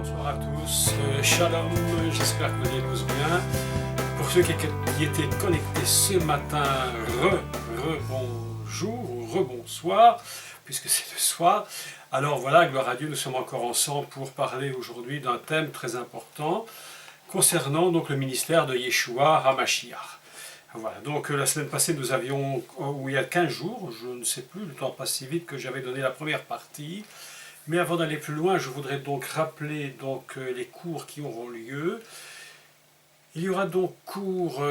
Bonsoir à tous, shalom, j'espère que vous allez tous bien. Pour ceux qui étaient connectés ce matin, bonjour ou rebonsoir, puisque c'est le soir. Alors voilà, gloire à Dieu, nous sommes encore ensemble pour parler aujourd'hui d'un thème très important concernant donc le ministère de Yeshua HaMashiach. Voilà, donc la semaine passée nous avions, il y a 15 jours, je ne sais plus, le temps passe si vite que j'avais donné la première partie. Mais avant d'aller plus loin, je voudrais donc rappeler les cours qui auront lieu. Il y aura donc cours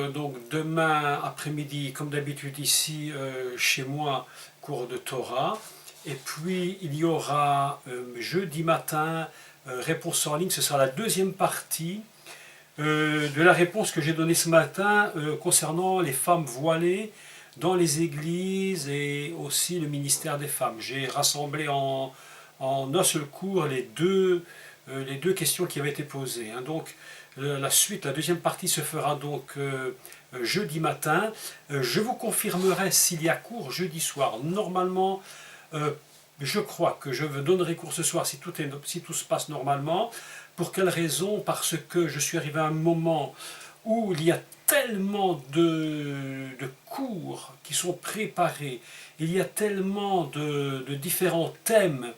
demain après-midi, comme d'habitude ici chez moi, cours de Torah. Et puis il y aura jeudi matin, réponse en ligne, ce sera la deuxième partie de la réponse que j'ai donnée ce matin concernant les femmes voilées dans les églises et aussi le ministère des femmes. J'ai rassemblé en un seul cours les deux questions qui avaient été posées. Donc la suite, la deuxième partie se fera donc jeudi matin. Je vous confirmerai s'il y a cours jeudi soir. Normalement, je crois que je donnerai cours ce soir si tout se passe normalement. Pour quelle raison? Parce que je suis arrivé à un moment où il y a tellement de cours qui sont préparés, il y a tellement de différents thèmes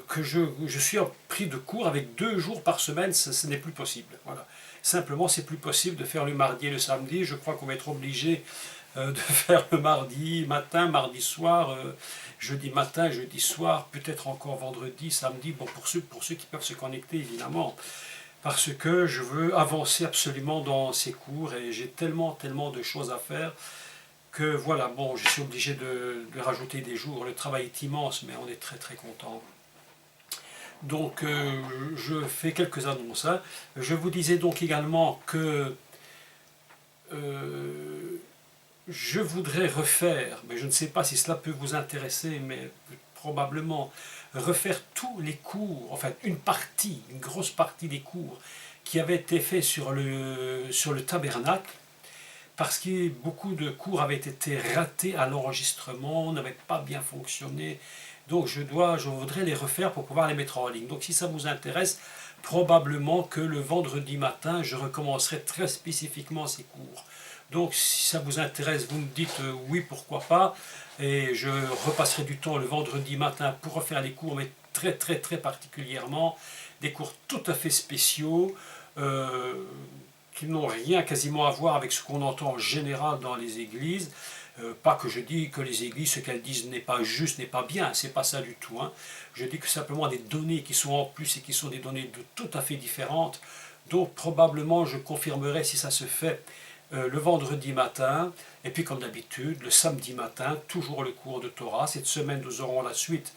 que je suis en pris de cours avec 2 jours par semaine, ce n'est plus possible. Voilà. Simplement, c'est plus possible de faire le mardi et le samedi. Je crois qu'on va être obligé de faire le mardi matin, mardi soir, jeudi matin, jeudi soir, peut-être encore vendredi, samedi, bon, pour ceux qui peuvent se connecter, évidemment. Parce que je veux avancer absolument dans ces cours et j'ai tellement de choses à faire que voilà, bon, je suis obligé de rajouter des jours. Le travail est immense, mais on est très content. Donc, je fais quelques annonces. Je vous disais donc également que je voudrais refaire, mais je ne sais pas si cela peut vous intéresser, mais probablement refaire tous les cours, enfin une grosse partie des cours qui avaient été faits sur le tabernacle, parce que beaucoup de cours avaient été ratés à l'enregistrement, n'avaient pas bien fonctionné. Donc je voudrais les refaire pour pouvoir les mettre en ligne. Donc si ça vous intéresse, probablement que le vendredi matin, je recommencerai très spécifiquement ces cours. Donc si ça vous intéresse, vous me dites oui, pourquoi pas. Et je repasserai du temps le vendredi matin pour refaire les cours, mais très particulièrement, des cours tout à fait spéciaux, qui n'ont rien quasiment à voir avec ce qu'on entend en général dans les églises. Pas que je dis que les églises, ce qu'elles disent n'est pas juste, n'est pas bien, c'est pas ça du tout. Je dis que simplement des données qui sont en plus et qui sont des données tout à fait différentes. Donc probablement je confirmerai si ça se fait le vendredi matin, et puis comme d'habitude, le samedi matin, toujours le cours de Torah. Cette semaine, nous aurons la suite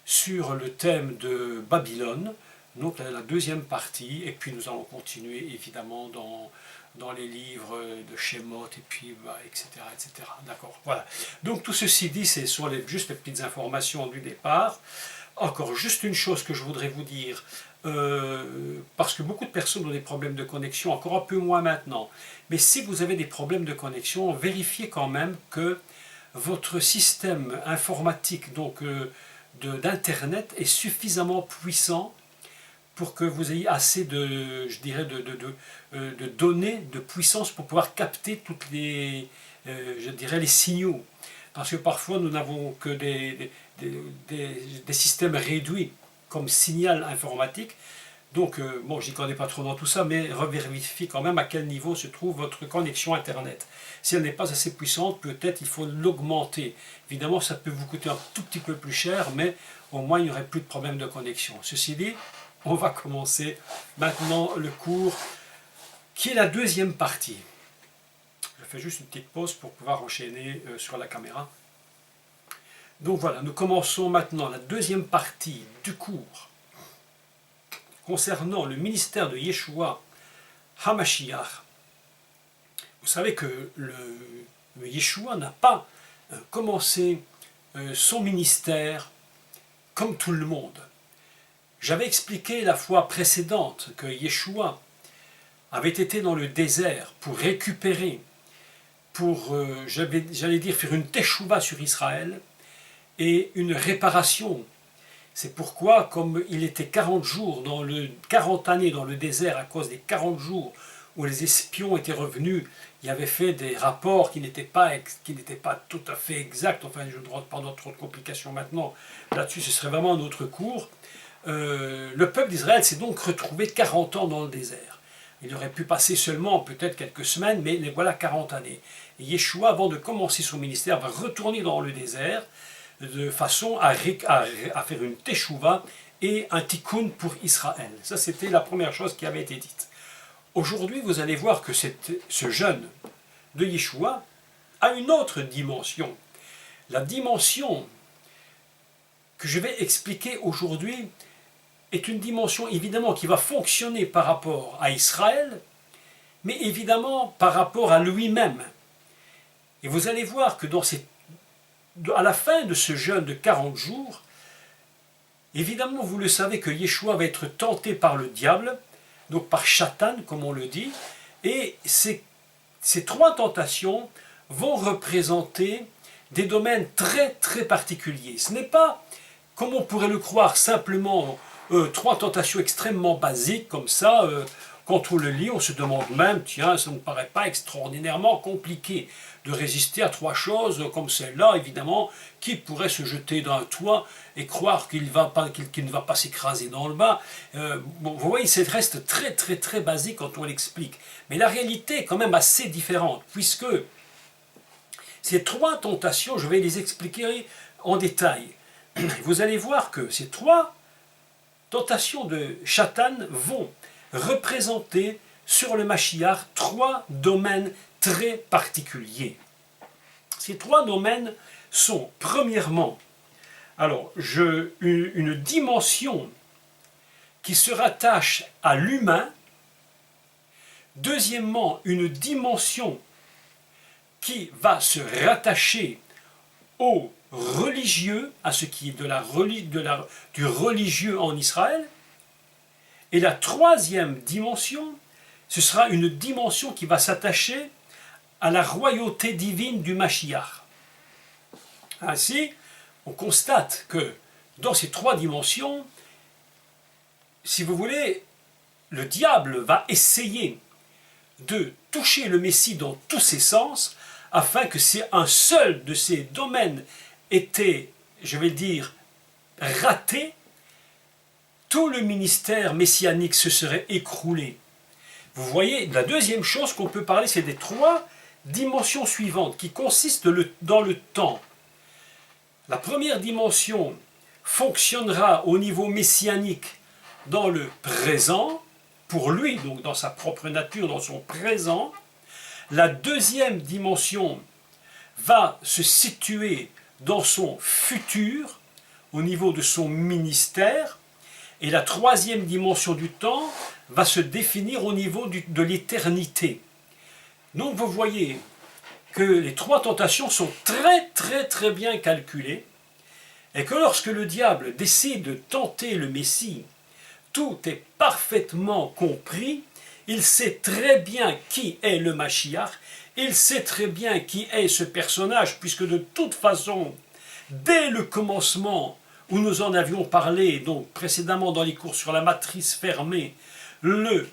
sur le thème de Babylone, donc la deuxième partie, et puis nous allons continuer évidemment dans les livres de Shemot, et puis etc. D'accord, voilà. Donc tout ceci dit, ce sont juste les petites informations du départ. Encore juste une chose que je voudrais vous dire, parce que beaucoup de personnes ont des problèmes de connexion, encore un peu moins maintenant. Mais si vous avez des problèmes de connexion, vérifiez quand même que votre système informatique d'Internet est suffisamment puissant pour que vous ayez assez de données, de puissance pour pouvoir capter toutes les signaux. Parce que parfois nous n'avons que des systèmes réduits comme signal informatique. Donc, bon, j'y connais pas trop dans tout ça, mais revérifiez quand même à quel niveau se trouve votre connexion Internet. Si elle n'est pas assez puissante, peut-être il faut l'augmenter. Évidemment, ça peut vous coûter un tout petit peu plus cher, mais au moins il n'y aurait plus de problème de connexion. Ceci dit, on va commencer maintenant le cours, qui est la deuxième partie. Je fais juste une petite pause pour pouvoir enchaîner sur la caméra. Donc voilà, nous commençons maintenant la deuxième partie du cours concernant le ministère de Yeshua HaMashiach. Vous savez que le Yeshua n'a pas commencé son ministère comme tout le monde. J'avais expliqué la fois précédente que Yeshua avait été dans le désert pour récupérer, j'allais dire, faire une teshuva sur Israël et une réparation C'est pourquoi, comme il était 40 années dans le désert à cause des 40 jours où les espions étaient revenus, il avait fait des rapports qui n'étaient pas tout à fait exacts. Enfin, je ne rentre pas dans trop de complications maintenant. Là-dessus, ce serait vraiment un autre cours. Le peuple d'Israël s'est donc retrouvé 40 ans dans le désert. Il aurait pu passer seulement peut-être quelques semaines, mais les voilà 40 années. Et Yeshua, avant de commencer son ministère, va retourner dans le désert de façon à faire une teshuva et un tikkun pour Israël. Ça, c'était la première chose qui avait été dite. Aujourd'hui, vous allez voir que ce jeûne de Yeshua a une autre dimension. La dimension que je vais expliquer aujourd'hui est une dimension évidemment qui va fonctionner par rapport à Israël, mais évidemment par rapport à lui-même. Et vous allez voir que à la fin de ce jeûne de 40 jours, évidemment vous le savez que Yeshua va être tenté par le diable, donc par Satan comme on le dit, et ces trois tentations vont représenter des domaines très très particuliers. Ce n'est pas, comme on pourrait le croire, simplement trois tentations extrêmement basiques comme ça. Quand on le lit, on se demande même, tiens, ça ne me paraît pas extraordinairement compliqué de résister à trois choses comme celle-là, évidemment, qui pourrait se jeter d'un toit et croire qu'il ne va pas s'écraser dans le bas. Bon, vous voyez, ça reste très très très basique quand on l'explique. Mais la réalité est quand même assez différente, puisque ces trois tentations, je vais les expliquer en détail. Vous allez voir que ces trois tentations de Satan vont représenter sur le Mashiach trois domaines très particuliers. Ces trois domaines sont, premièrement, une dimension qui se rattache à l'humain, deuxièmement, une dimension qui va se rattacher au religieux, à ce qui est du religieux en Israël. Et la troisième dimension, ce sera une dimension qui va s'attacher à la royauté divine du Mashiach. Ainsi, on constate que dans ces trois dimensions, si vous voulez, le diable va essayer de toucher le Messie dans tous ses sens, afin que si un seul de ces domaines était, je vais le dire, raté, tout le ministère messianique se serait écroulé. Vous voyez, la deuxième chose qu'on peut parler, c'est des trois dimensions suivantes qui consistent dans le temps. La première dimension fonctionnera au niveau messianique dans le présent, pour lui, donc dans sa propre nature, dans son présent. La deuxième dimension va se situer dans son futur, au niveau de son ministère. Et la troisième dimension du temps va se définir au niveau de l'éternité. Donc vous voyez que les trois tentations sont très très très bien calculées et que lorsque le diable décide de tenter le Messie, tout est parfaitement compris. Il sait très bien qui est le Mashiach, il sait très bien qui est ce personnage, puisque de toute façon, dès le commencement, où nous en avions parlé donc précédemment dans les cours sur la matrice fermée, le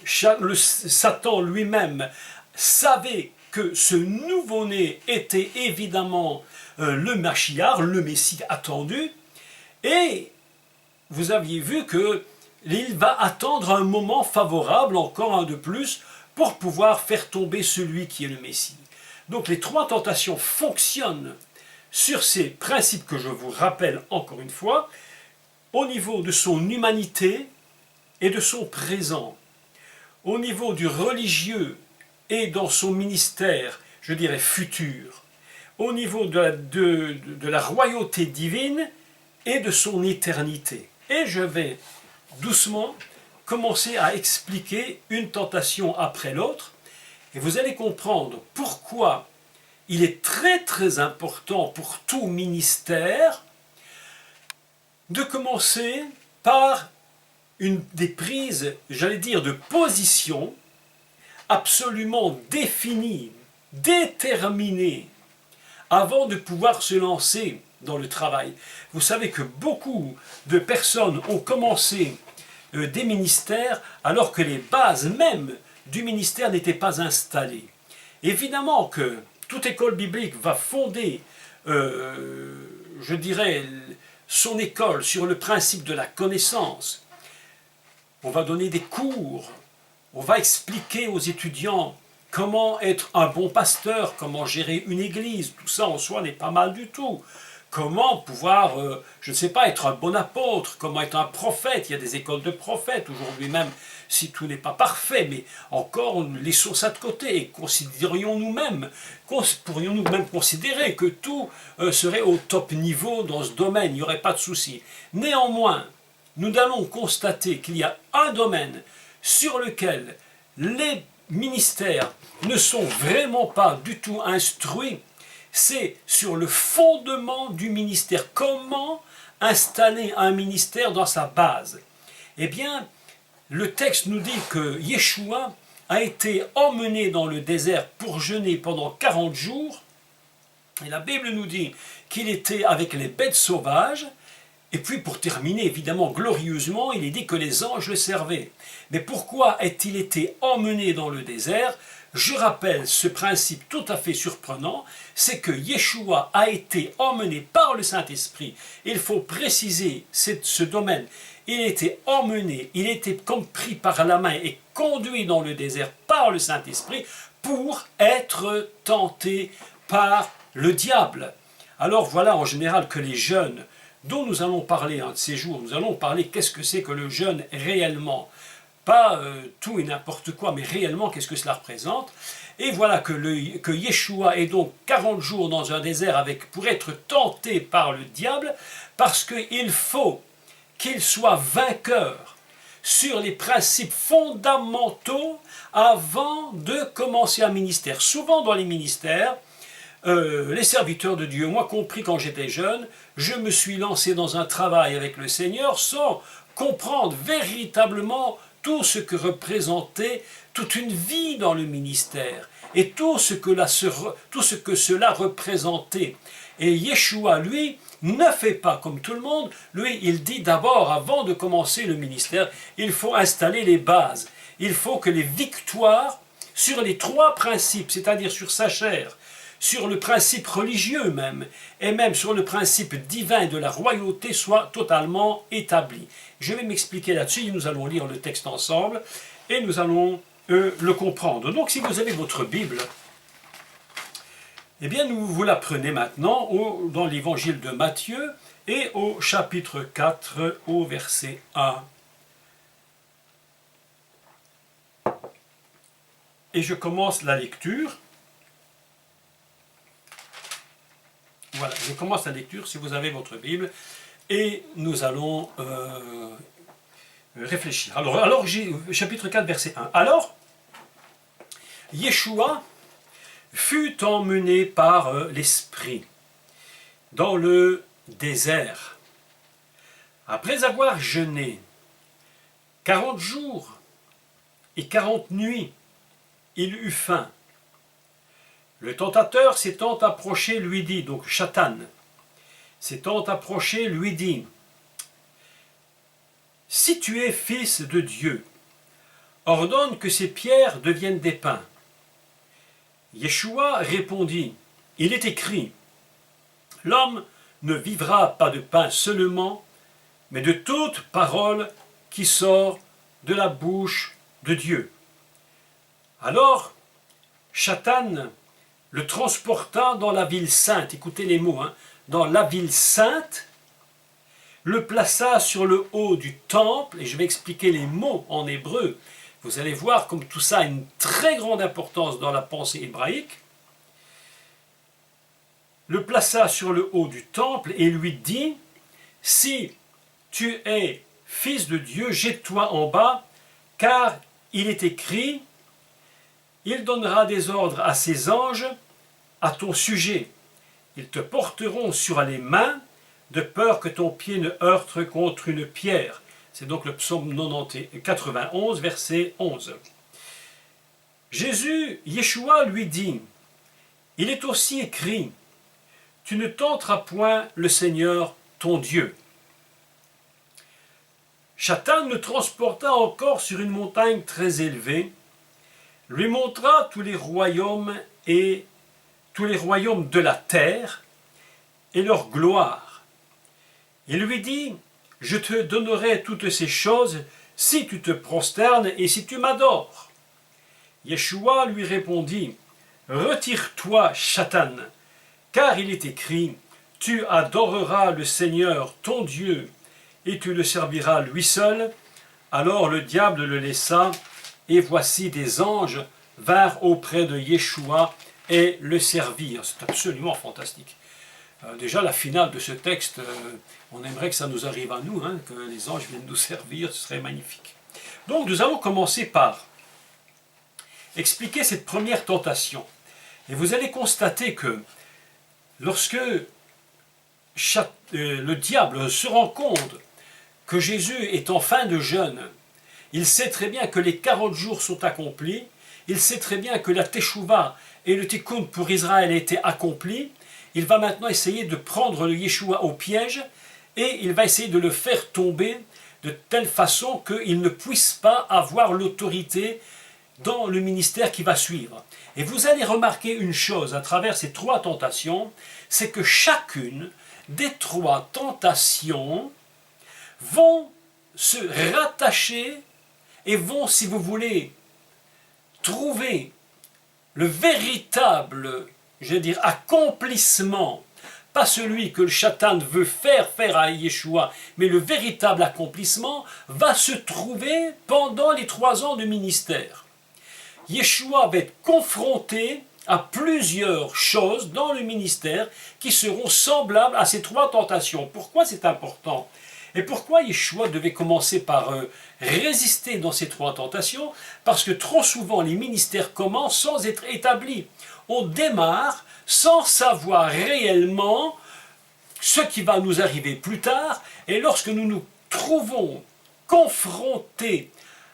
Satan lui-même savait que ce nouveau-né était évidemment le Mashiach, le Messie attendu, et vous aviez vu qu'il va attendre un moment favorable, encore un de plus, pour pouvoir faire tomber celui qui est le Messie. Donc les trois tentations fonctionnent sur ces principes que je vous rappelle encore une fois, au niveau de son humanité et de son présent, au niveau du religieux et dans son ministère, je dirais futur, au niveau de la royauté divine et de son éternité. Et je vais doucement commencer à expliquer une tentation après l'autre, et vous allez comprendre pourquoi il est très très important pour tout ministère de commencer par des prises, j'allais dire, de position absolument définies, déterminées, avant de pouvoir se lancer dans le travail. Vous savez que beaucoup de personnes ont commencé des ministères alors que les bases même du ministère n'étaient pas installées. Évidemment que toute école biblique va fonder, je dirais, son école sur le principe de la connaissance. On va donner des cours, on va expliquer aux étudiants comment être un bon pasteur, comment gérer une église, tout ça en soi n'est pas mal du tout. Comment pouvoir, je ne sais pas, être un bon apôtre, comment être un prophète, il y a des écoles de prophètes aujourd'hui même, si tout n'est pas parfait, mais encore laissons ça de côté et pourrions-nous même considérer que tout serait au top niveau dans ce domaine, il n'y aurait pas de souci. Néanmoins, nous allons constater qu'il y a un domaine sur lequel les ministères ne sont vraiment pas du tout instruits, c'est sur le fondement du ministère. Comment installer un ministère dans sa base? Eh bien, le texte nous dit que Yeshua a été emmené dans le désert pour jeûner pendant 40 jours. Et la Bible nous dit qu'il était avec les bêtes sauvages. Et puis pour terminer, évidemment, glorieusement, il est dit que les anges le servaient. Mais pourquoi a-t-il été emmené dans le désert? Je rappelle ce principe tout à fait surprenant, c'est que Yeshua a été emmené par le Saint-Esprit. Il faut préciser ce domaine. Il était emmené, il était comme pris par la main et conduit dans le désert par le Saint-Esprit pour être tenté par le diable. Alors voilà en général que les jeûnes dont nous allons parler un de ces jours, nous allons parler qu'est-ce que c'est que le jeûne réellement. Pas tout et n'importe quoi, mais réellement qu'est-ce que cela représente. Et voilà que Yeshua est donc 40 jours dans un désert pour être tenté par le diable, parce qu'il faut qu'il soit vainqueur sur les principes fondamentaux avant de commencer un ministère. Souvent dans les ministères, les serviteurs de Dieu, moi compris quand j'étais jeune, je me suis lancé dans un travail avec le Seigneur sans comprendre véritablement tout ce que représentait toute une vie dans le ministère et tout ce que cela représentait. Et Yeshua, lui, ne fait pas comme tout le monde. Lui, il dit d'abord, avant de commencer le ministère, il faut installer les bases. Il faut que les victoires sur les 3 principes, c'est-à-dire sur sa chair, sur le principe religieux même, et même sur le principe divin de la royauté soient totalement établies. Je vais m'expliquer là-dessus, nous allons lire le texte ensemble, et nous allons le comprendre. Donc si vous avez votre Bible, eh bien nous vous la prenez maintenant dans l'évangile de Matthieu, et au chapitre 4, au verset 1. Et je commence la lecture. Voilà, je commence la lecture si vous avez votre Bible et nous allons réfléchir. Alors chapitre 4, verset 1. Alors, Yeshua fut emmené par l'Esprit dans le désert. Après avoir jeûné 40 jours et 40 nuits, il eut faim. Le tentateur s'étant approché lui dit, donc Satan, s'étant approché lui dit, « Si tu es fils de Dieu, ordonne que ces pierres deviennent des pains. » Yeshua répondit, « Il est écrit, l'homme ne vivra pas de pain seulement, mais de toute parole qui sort de la bouche de Dieu. » Alors, Satan le transporta dans la ville sainte, écoutez les mots, dans la ville sainte, le plaça sur le haut du temple, et je vais expliquer les mots en hébreu, vous allez voir comme tout ça a une très grande importance dans la pensée hébraïque, le plaça sur le haut du temple et lui dit, « Si tu es fils de Dieu, jette-toi en bas, car il est écrit, il donnera des ordres à ses anges à ton sujet. Ils te porteront sur les mains, de peur que ton pied ne heurte contre une pierre. » C'est donc le psaume 91, verset 11. Yeshua lui dit, « Il est aussi écrit, tu ne tenteras point le Seigneur ton Dieu. Satan le transporta encore sur une montagne très élevée, lui montra tous les royaumes de la terre et leur gloire. Il lui dit, je te donnerai toutes ces choses si tu te prosternes et si tu m'adores. Yeshua lui répondit, retire-toi, Satan, car il est écrit, tu adoreras le Seigneur ton Dieu et tu le serviras lui seul. Alors le diable le laissa, et voici des anges vinrent auprès de Yeshua et le servirent. C'est absolument fantastique. Déjà, la finale de ce texte, on aimerait que ça nous arrive à nous, hein, que les anges viennent nous servir, ce serait magnifique. Donc nous allons commencer par expliquer cette première tentation. Et vous allez constater que lorsque le diable se rend compte que Jésus est en fin de jeûne, il sait très bien que les 40 jours sont accomplis, il sait très bien que la Teshuvah et le Tikkun pour Israël a été accompli, il va maintenant essayer de prendre le Yeshua au piège et il va essayer de le faire tomber de telle façon qu'il ne puisse pas avoir l'autorité dans le ministère qui va suivre. Et vous allez remarquer une chose à travers ces 3 tentations, c'est que chacune des 3 tentations vont se rattacher et vont, si vous voulez, trouver le véritable, je veux dire, accomplissement, pas celui que le Satan veut faire à Yeshua, mais le véritable accomplissement va se trouver pendant les 3 ans de ministère. Yeshua va être confronté à plusieurs choses dans le ministère qui seront semblables à ces 3 tentations. Pourquoi c'est important ? Et pourquoi Yeshua devait commencer par résister dans ces 3 tentations? Parce que trop souvent les ministères commencent sans être établis. On démarre sans savoir réellement ce qui va nous arriver plus tard, et lorsque nous nous trouvons confrontés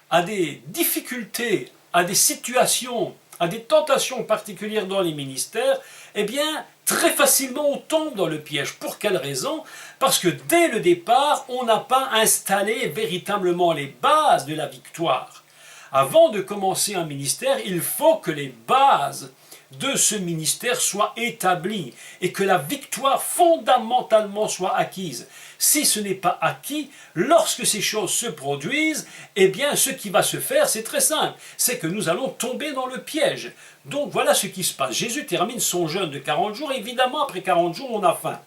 à des difficultés, à des situations, à des tentations particulières dans les ministères, eh bien, très facilement on tombe dans le piège. Pour quelle raison? Parce que dès le départ, on n'a pas installé véritablement les bases de la victoire. Avant de commencer un ministère, il faut que les bases de ce ministère soient établies et que la victoire fondamentalement soit acquise. Si ce n'est pas acquis, lorsque ces choses se produisent, eh bien ce qui va se faire, c'est très simple, c'est que nous allons tomber dans le piège. Donc voilà ce qui se passe. Jésus termine son jeûne de 40 jours, et évidemment après 40 jours on a faim.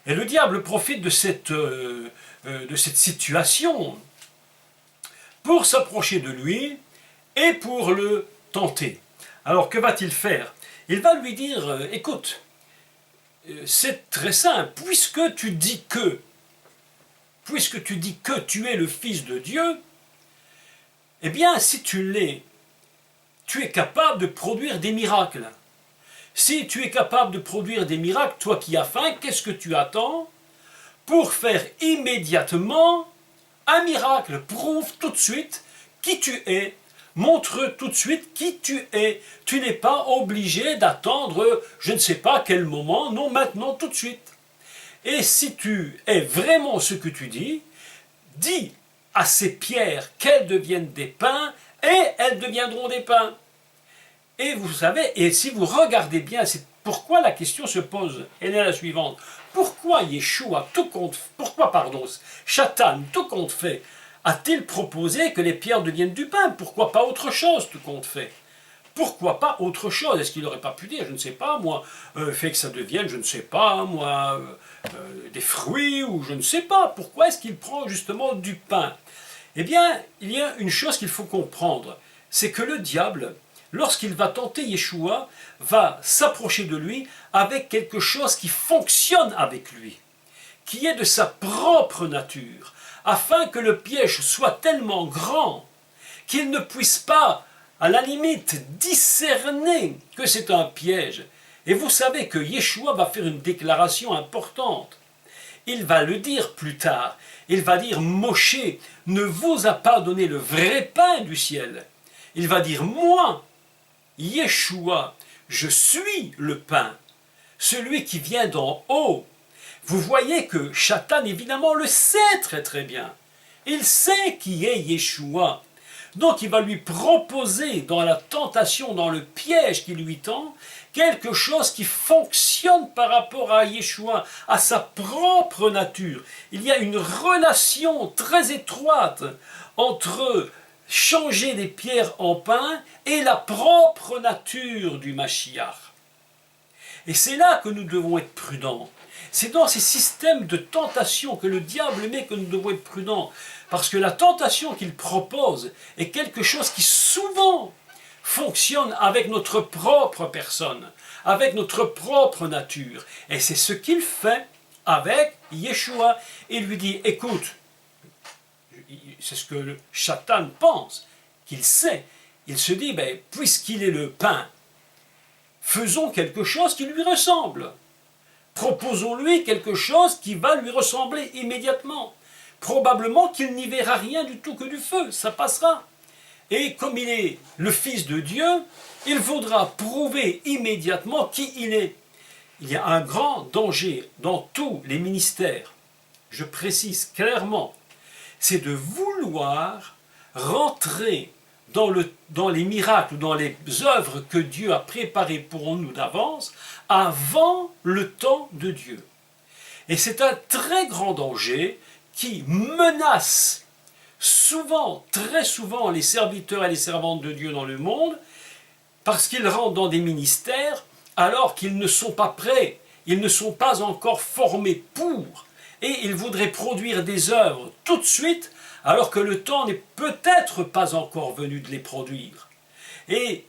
Et le diable profite de cette situation pour s'approcher de lui et pour le tenter. Alors que va-t-il faire? Il va lui dire, écoute, c'est très simple, puisque tu dis que tu es le Fils de Dieu, eh bien si tu l'es, tu es capable de produire des miracles. Si tu es capable de produire des miracles, toi qui as faim, qu'est-ce que tu attends pour faire immédiatement un miracle? Prouve tout de suite qui tu es. Montre tout de suite qui tu es. Tu n'es pas obligé d'attendre je ne sais pas quel moment, non, maintenant, tout de suite. Et si tu es vraiment ce que tu dis à ces pierres qu'elles deviennent des pains, et elles deviendront des pains. Et vous savez, et si vous regardez bien, c'est pourquoi la question se pose, elle est la suivante. Pourquoi Yeshua, Satan, tout compte fait, a-t-il proposé que les pierres deviennent du pain? Pourquoi pas autre chose, tout compte fait? Pourquoi pas autre chose? Est-ce qu'il n'aurait pas pu dire, je ne sais pas, moi, fait que ça devienne, je ne sais pas, moi, des fruits, ou je ne sais pas. Pourquoi est-ce qu'il prend justement du pain? Eh bien, il y a une chose qu'il faut comprendre, c'est que le diable, lorsqu'il va tenter Yeshua, va s'approcher de lui avec quelque chose qui fonctionne avec lui, qui est de sa propre nature, afin que le piège soit tellement grand qu'il ne puisse pas, à la limite, discerner que c'est un piège. Et vous savez que Yeshua va faire une déclaration importante. Il va le dire plus tard. Il va dire, Moshe ne vous a pas donné le vrai pain du ciel. Il va dire, moi, Yeshua, je suis le pain. celui qui vient d'en haut. Vous voyez que Satan, évidemment, le sait très très bien. Il sait qui est Yeshua. Donc il va lui proposer dans la tentation, dans le piège qui lui tend, quelque chose qui fonctionne par rapport à Yeshua, à sa propre nature. Il y a une relation très étroite entre changer des pierres en pain et la propre nature du Mashiach. Et c'est là que nous devons être prudents. C'est dans ces systèmes de tentation que le diable met que nous devons être prudents. Parce que la tentation qu'il propose est quelque chose qui souvent fonctionne avec notre propre personne, avec notre propre nature. Et c'est ce qu'il fait avec Yeshua. Il lui dit, écoute, c'est ce que le Satan pense, qu'il sait. Il se dit, ben, puisqu'il est le pain, faisons quelque chose qui lui ressemble. Proposons-lui quelque chose qui va lui ressembler immédiatement. Probablement qu'il n'y verra rien du tout que du feu, ça passera. Et comme il est le Fils de Dieu, il faudra prouver immédiatement qui il est. Il y a un grand danger dans tous les ministères, je précise clairement, c'est de vouloir rentrer dans les miracles, dans les œuvres que Dieu a préparées pour nous d'avance, avant le temps de Dieu. Et c'est un très grand danger qui menace souvent, très souvent, les serviteurs et les servantes de Dieu dans le monde, parce qu'ils rentrent dans des ministères alors qu'ils ne sont pas prêts, ils ne sont pas encore formés pour, et ils voudraient produire des œuvres tout de suite, alors que le temps n'est peut-être pas encore venu de les produire. Et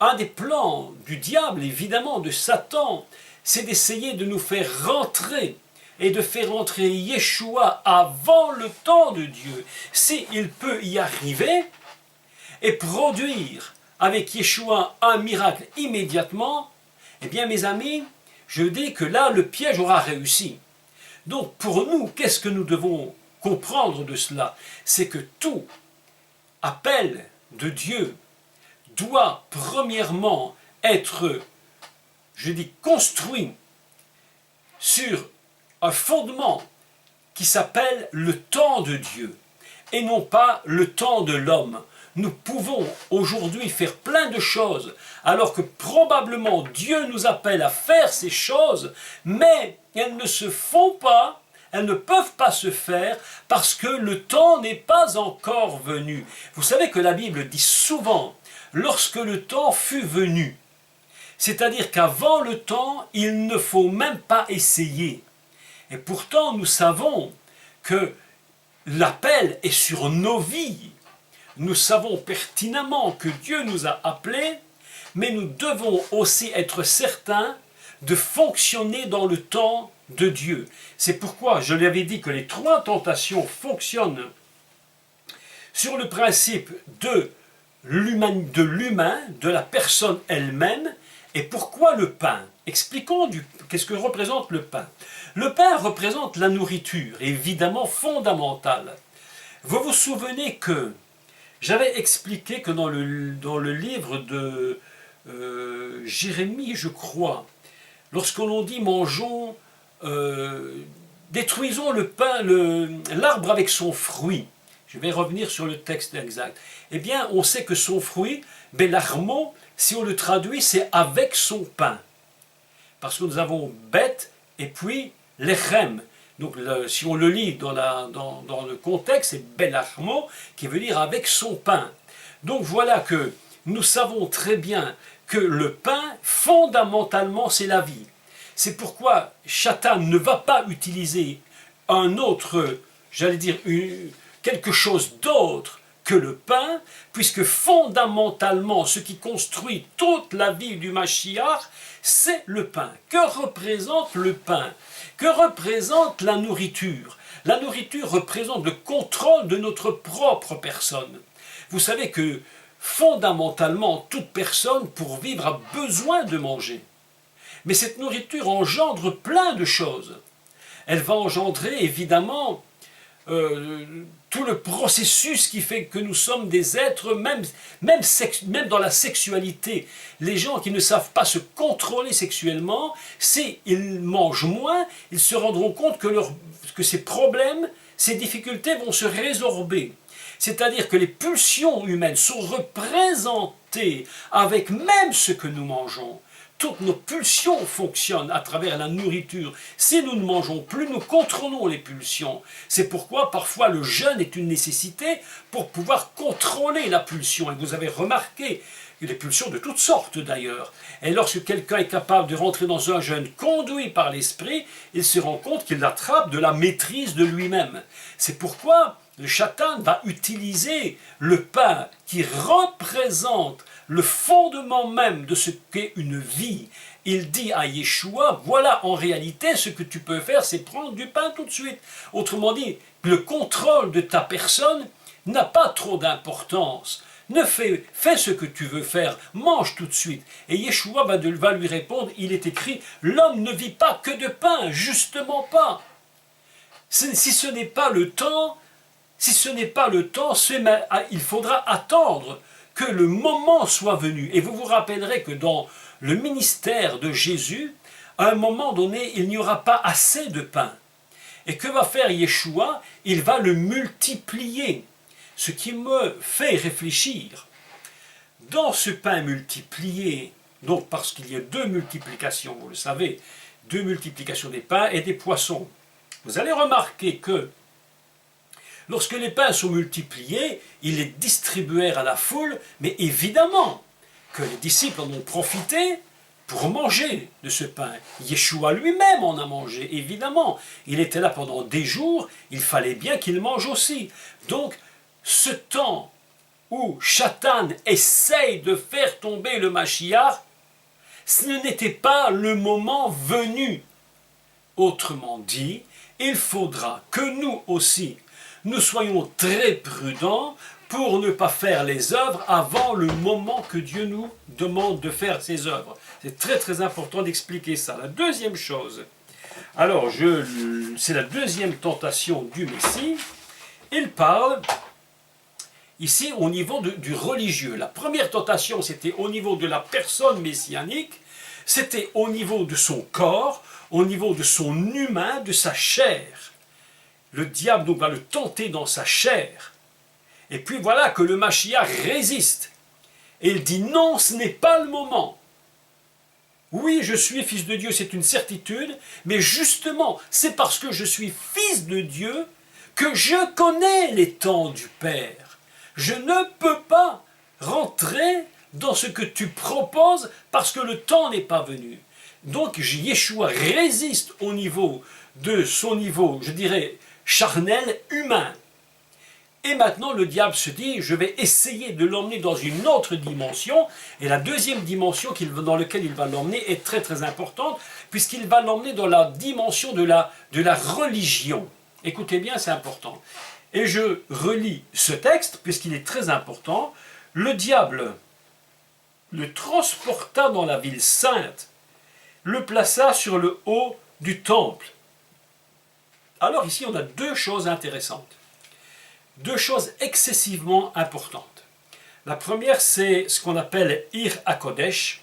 un des plans du diable, évidemment, de Satan, c'est d'essayer de nous faire rentrer et de faire entrer Yeshua avant le temps de Dieu. S'il peut y arriver et produire avec Yeshua un miracle immédiatement, eh bien mes amis, je dis que là le piège aura réussi. Donc pour nous, qu'est-ce que nous devons comprendre de cela? C'est que tout appel de Dieu doit premièrement être, je dis, construit sur un fondement qui s'appelle le temps de Dieu et non pas le temps de l'homme. Nous pouvons aujourd'hui faire plein de choses alors que probablement Dieu nous appelle à faire ces choses, mais elles ne se font pas, elles ne peuvent pas se faire parce que le temps n'est pas encore venu. Vous savez que la Bible dit souvent « lorsque le temps fut venu », c'est-à-dire qu'avant le temps, il ne faut même pas essayer. Et pourtant, nous savons que l'appel est sur nos vies. Nous savons pertinemment que Dieu nous a appelés, mais nous devons aussi être certains de fonctionner dans le temps de Dieu. C'est pourquoi je lui avais dit que les trois tentations fonctionnent sur le principe de l'humain, de la personne elle-même. Et pourquoi le pain? Expliquons qu'est-ce que représente le pain. Le pain représente la nourriture, évidemment fondamentale. Vous vous souvenez que j'avais expliqué que dans le livre de Jérémie, je crois, lorsqu'on dit mangeons, détruisons le pain, l'arbre avec son fruit. Je vais revenir sur le texte exact. Eh bien, on sait que son fruit, l'armo, si on le traduit, c'est avec son pain. Parce que nous avons bête et puis lechem. Donc si on le lit dans le contexte, c'est belarmo, qui veut dire avec son pain. Donc voilà que nous savons très bien que le pain, fondamentalement, c'est la vie. C'est pourquoi Satan ne va pas utiliser un autre, j'allais dire, quelque chose d'autre que le pain, puisque fondamentalement, ce qui construit toute la vie du Mashiach, c'est le pain. Que représente le pain? Que représente la nourriture? La nourriture représente le contrôle de notre propre personne. Vous savez que fondamentalement, toute personne, pour vivre, a besoin de manger. Mais cette nourriture engendre plein de choses. Elle va engendrer, évidemment, tout le processus qui fait que nous sommes des êtres, même dans la sexualité. Les gens qui ne savent pas se contrôler sexuellement, s'ils mangent moins, ils se rendront compte que ces problèmes, ces difficultés vont se résorber. C'est-à-dire que les pulsions humaines sont représentées avec même ce que nous mangeons. Toutes nos pulsions fonctionnent à travers la nourriture. Si nous ne mangeons plus, nous contrôlons les pulsions. C'est pourquoi parfois le jeûne est une nécessité pour pouvoir contrôler la pulsion. Et vous avez remarqué les pulsions de toutes sortes d'ailleurs. Et lorsque quelqu'un est capable de rentrer dans un jeûne conduit par l'esprit, il se rend compte qu'il attrape de la maîtrise de lui-même. C'est pourquoi le Satan va utiliser le pain qui représente le fondement même de ce qu'est une vie. Il dit à Yeshua, voilà en réalité ce que tu peux faire, c'est prendre du pain tout de suite. Autrement dit, le contrôle de ta personne n'a pas trop d'importance. Fais ce que tu veux faire, mange tout de suite. Et Yeshua va lui répondre, il est écrit, l'homme ne vit pas que de pain, justement pas. Si ce n'est pas le temps, il faudra attendre que le moment soit venu. Et vous vous rappellerez que dans le ministère de Jésus, à un moment donné, il n'y aura pas assez de pain. Et que va faire Yeshua? Il va le multiplier. Ce qui me fait réfléchir, dans ce pain multiplié, donc parce qu'il y a 2 multiplications, vous le savez, 2 multiplications des pains et des poissons, vous allez remarquer que lorsque les pains sont multipliés, ils les distribuèrent à la foule, mais évidemment que les disciples en ont profité pour manger de ce pain. Yeshua lui-même en a mangé, évidemment. Il était là pendant des jours, il fallait bien qu'il mange aussi. Donc, ce temps où Satan essaye de faire tomber le Mashiach, ce n'était pas le moment venu. Autrement dit, il faudra que nous aussi, nous soyons très prudents pour ne pas faire les œuvres avant le moment que Dieu nous demande de faire ces œuvres. C'est très très important d'expliquer ça. La deuxième chose, alors c'est la deuxième tentation du Messie, il parle ici au niveau du religieux. La première tentation, c'était au niveau de la personne messianique, c'était au niveau de son corps, au niveau de son humain, de sa chair. Le diable donc va le tenter dans sa chair. Et puis voilà que le Mashiach résiste. Et il dit non, ce n'est pas le moment. Oui, je suis fils de Dieu, c'est une certitude, mais justement, c'est parce que je suis fils de Dieu que je connais les temps du Père. Je ne peux pas rentrer dans ce que tu proposes parce que le temps n'est pas venu. Donc Yeshua résiste au niveau de son niveau, je dirais, charnel, humain. Et maintenant le diable se dit, je vais essayer de l'emmener dans une autre dimension, et la deuxième dimension dans laquelle il va l'emmener est très très importante, puisqu'il va l'emmener dans la dimension de la religion. Écoutez bien, c'est important. Et je relis ce texte, puisqu'il est très important. Le diable le transporta dans la ville sainte, le plaça sur le haut du temple. Alors ici, on a 2 choses intéressantes. 2 choses excessivement importantes. La première, c'est ce qu'on appelle Ir HaKodesh.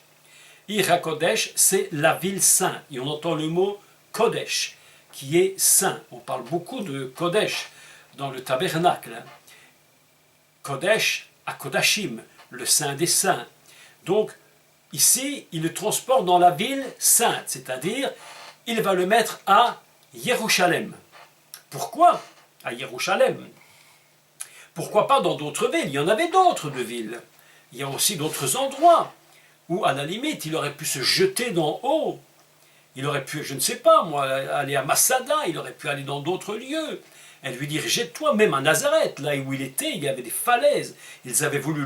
Ir HaKodesh, c'est la ville sainte. Et on entend le mot Kodesh, qui est saint. On parle beaucoup de Kodesh dans le tabernacle. Kodesh, HaKodashim, le saint des saints. Donc, ici, il le transporte dans la ville sainte, c'est-à-dire, il va le mettre à Jérusalem. Pourquoi à Jérusalem? Pourquoi pas dans d'autres villes? Il y en avait d'autres de villes. Il y a aussi d'autres endroits où, à la limite, il aurait pu se jeter d'en haut. Il aurait pu, je ne sais pas moi, aller à Massada, il aurait pu aller dans d'autres lieux. Elle lui dit, jette-toi, même à Nazareth, là où il était, il y avait des falaises. Ils ont voulu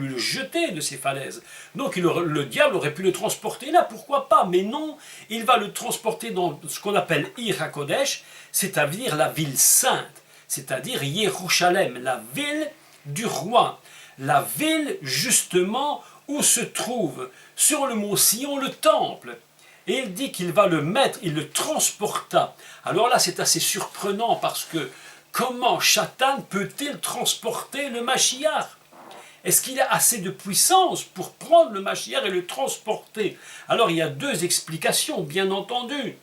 le jeter de ces falaises. Donc le diable aurait pu le transporter là, pourquoi pas? Mais non, il va le transporter dans ce qu'on appelle Ir HaKodesh, c'est-à-dire la ville sainte, c'est-à-dire Jérusalem, la ville du roi, la ville justement où se trouve sur le mont Sion le temple. Et il dit qu'il va le mettre, il le transporta. Alors là, c'est assez surprenant parce que comment Satan peut-il transporter le Mashiach? Est-ce qu'il a assez de puissance pour prendre le Mashiach et le transporter? Alors il y a deux explications, bien entendu.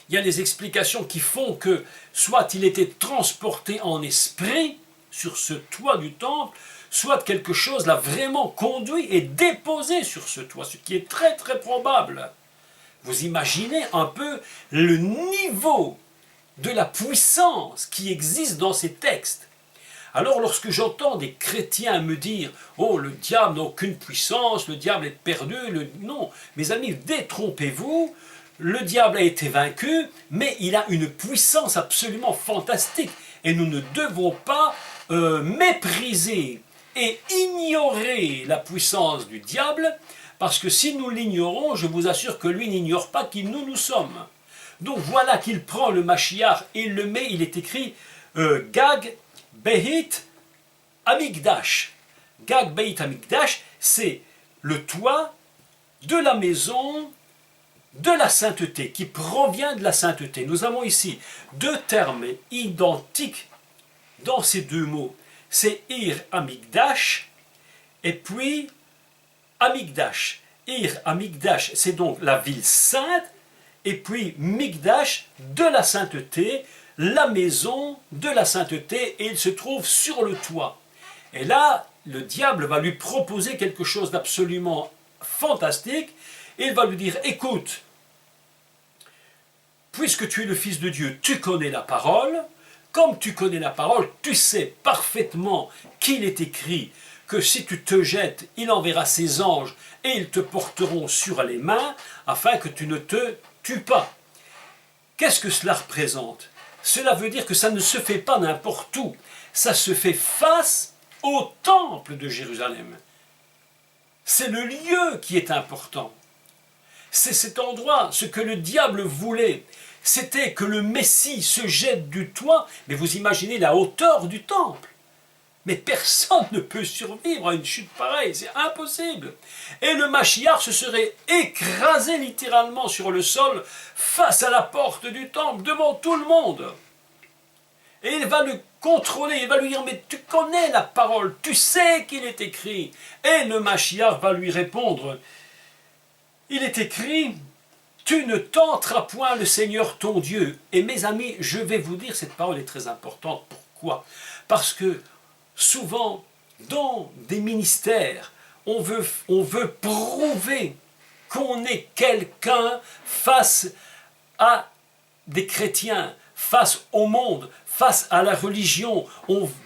Il y a les explications qui font que soit il était transporté en esprit sur ce toit du temple, soit quelque chose l'a vraiment conduit et déposé sur ce toit, ce qui est très très probable. Vous imaginez un peu le niveau de la puissance qui existe dans ces textes. Alors lorsque j'entends des chrétiens me dire « Oh, le diable n'a aucune puissance, le diable est perdu », non, mes amis, détrompez-vous, le diable a été vaincu, mais il a une puissance absolument fantastique. Et nous ne devons pas mépriser et ignorer la puissance du diable, parce que si nous l'ignorons, je vous assure que lui n'ignore pas qui nous sommes. Donc voilà qu'il prend le Mashiach et il le met, il est écrit Gag Beit Amikdash. Gag Beit Amikdash, c'est le toit de la maison de la sainteté, qui provient de la sainteté. Nous avons ici deux termes identiques dans ces deux mots. C'est Ir Amikdash et puis Amikdash. Ir Amikdash, c'est donc la ville sainte, et puis Mikdash, de la sainteté, la maison de la sainteté, et il se trouve sur le toit. Et là, le diable va lui proposer quelque chose d'absolument fantastique, et il va lui dire, écoute, puisque tu es le Fils de Dieu, tu connais la parole, comme tu connais la parole, tu sais parfaitement qu'il est écrit que si tu te jettes, il enverra ses anges et ils te porteront sur les mains afin que tu ne te tues pas. Qu'est-ce que cela représente? Cela veut dire que ça ne se fait pas n'importe où, ça se fait face au temple de Jérusalem. C'est le lieu qui est important. C'est cet endroit, ce que le diable voulait, c'était que le Messie se jette du toit, mais vous imaginez la hauteur du temple. Mais personne ne peut survivre à une chute pareille, c'est impossible. Et le Mashiach se serait écrasé littéralement sur le sol face à la porte du temple, devant tout le monde. Et il va le contrôler, il va lui dire, mais tu connais la parole, tu sais qu'il est écrit. Et le Mashiach va lui répondre, il est écrit, tu ne tenteras point le Seigneur ton Dieu. Et mes amis, je vais vous dire, cette parole est très importante. Pourquoi? Parce que souvent, dans des ministères, on veut prouver qu'on est quelqu'un face à des chrétiens, face au monde, face à la religion.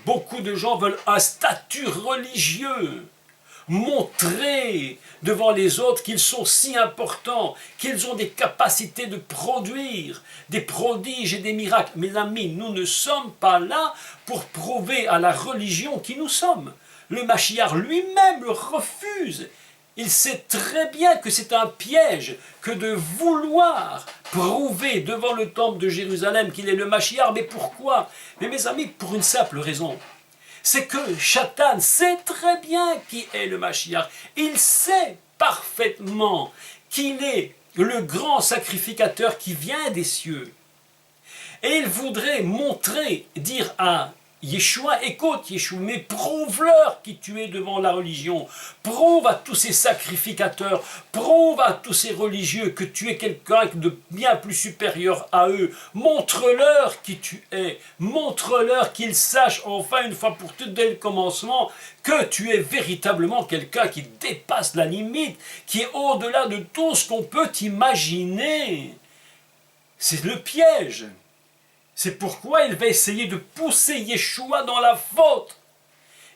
Beaucoup de gens veulent un statut religieux. Montrer devant les autres qu'ils sont si importants, qu'ils ont des capacités de produire des prodiges et des miracles. Mes amis, nous ne sommes pas là pour prouver à la religion qui nous sommes. Le Mashiach lui-même le refuse. Il sait très bien que c'est un piège que de vouloir prouver devant le temple de Jérusalem qu'il est le Mashiach. Mais pourquoi? Mais mes amis, pour une simple raison. C'est que Satan sait très bien qui est le Mashiach. Il sait parfaitement qu'il est le grand sacrificateur qui vient des cieux. Et il voudrait montrer, dire à Yeshua, écoute Yeshua, mais prouve-leur qui tu es devant la religion, prouve à tous ces sacrificateurs, prouve à tous ces religieux que tu es quelqu'un de bien plus supérieur à eux, montre-leur qui tu es, montre-leur qu'ils sachent enfin une fois pour toutes dès le commencement que tu es véritablement quelqu'un qui dépasse la limite, qui est au-delà de tout ce qu'on peut imaginer. C'est le piège. C'est pourquoi il va essayer de pousser Yeshua dans la faute.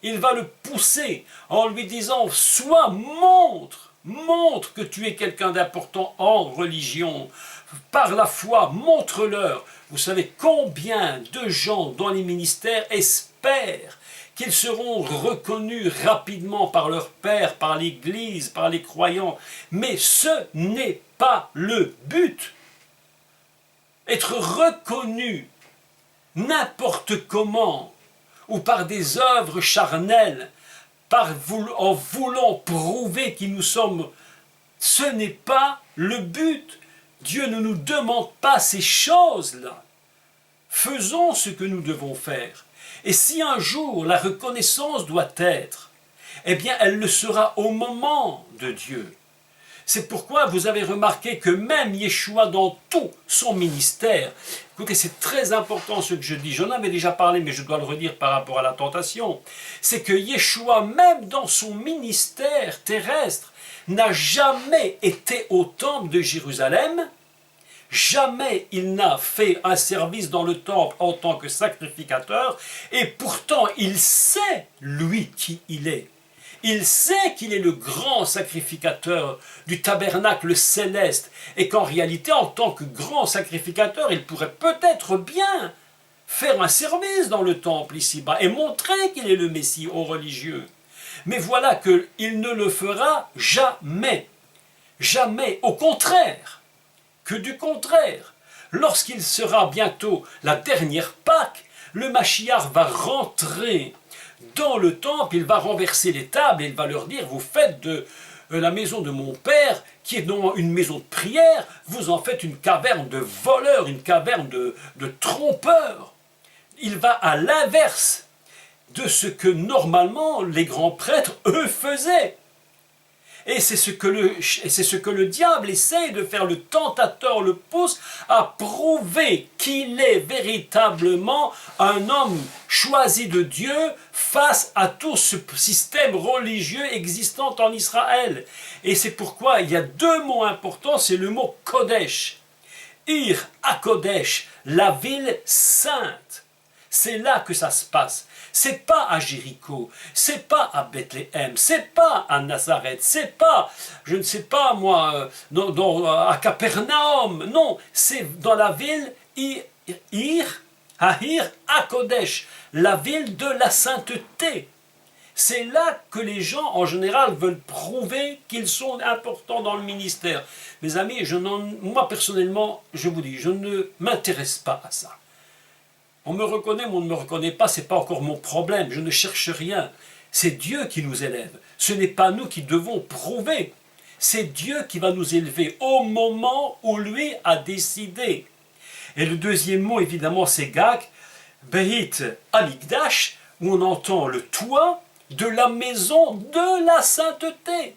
Il va le pousser en lui disant, sois, montre que tu es quelqu'un d'important en religion. Par la foi, montre-leur. Vous savez combien de gens dans les ministères espèrent qu'ils seront reconnus rapidement par leur père, par l'Église, par les croyants. Mais ce n'est pas le but. Être reconnu n'importe comment, ou par des œuvres charnelles, en voulant prouver qui nous sommes, ce n'est pas le but. Dieu ne nous demande pas ces choses-là. faisons ce que nous devons faire. Et si un jour la reconnaissance doit être, eh bien elle le sera au moment de Dieu. C'est pourquoi vous avez remarqué que même Yeshua dans tout son ministère, écoutez, c'est très important ce que je dis, j'en avais déjà parlé mais je dois le redire par rapport à la tentation, c'est que Yeshua même dans son ministère terrestre n'a jamais été au temple de Jérusalem, jamais il n'a fait un service dans le temple en tant que sacrificateur, et pourtant il sait lui qui il est. Il sait qu'il est le grand sacrificateur du tabernacle céleste et qu'en réalité, en tant que grand sacrificateur, il pourrait peut-être bien faire un service dans le temple ici-bas et montrer qu'il est le Messie aux religieux. Mais voilà qu'il ne le fera jamais. Jamais. Au contraire. Que du contraire. Lorsqu'il sera bientôt la dernière Pâque, le Mashiach va rentrer dans le temple, il va renverser les tables et il va leur dire, vous faites de la maison de mon père, qui est non une maison de prière, vous en faites une caverne de voleurs, une caverne de trompeurs. Il va à l'inverse de ce que normalement les grands prêtres, eux, faisaient. Et c'est ce que le diable essaye de faire, le tentateur le pousse à prouver qu'il est véritablement un homme choisi de Dieu face à tout ce système religieux existant en Israël. Et c'est pourquoi il y a deux mots importants, c'est le mot Kodesh. Ir HaKodesh, la ville sainte. C'est là que ça se passe. C'est pas à Jéricho, c'est pas à Bethléem, c'est pas à Nazareth, c'est pas, je ne sais pas moi, à Capernaum. Non, c'est dans la ville Ir HaKodesh, la ville de la sainteté. C'est là que les gens, en général, veulent prouver qu'ils sont importants dans le ministère. Mes amis, moi personnellement, je vous dis, je ne m'intéresse pas à ça. On me reconnaît ou on ne me reconnaît pas, ce n'est pas encore mon problème, je ne cherche rien. C'est Dieu qui nous élève, ce n'est pas nous qui devons prouver. C'est Dieu qui va nous élever au moment où lui a décidé. Et le deuxième mot, évidemment, c'est Gag, Beit Hamikdash, où on entend le toit de la maison de la sainteté.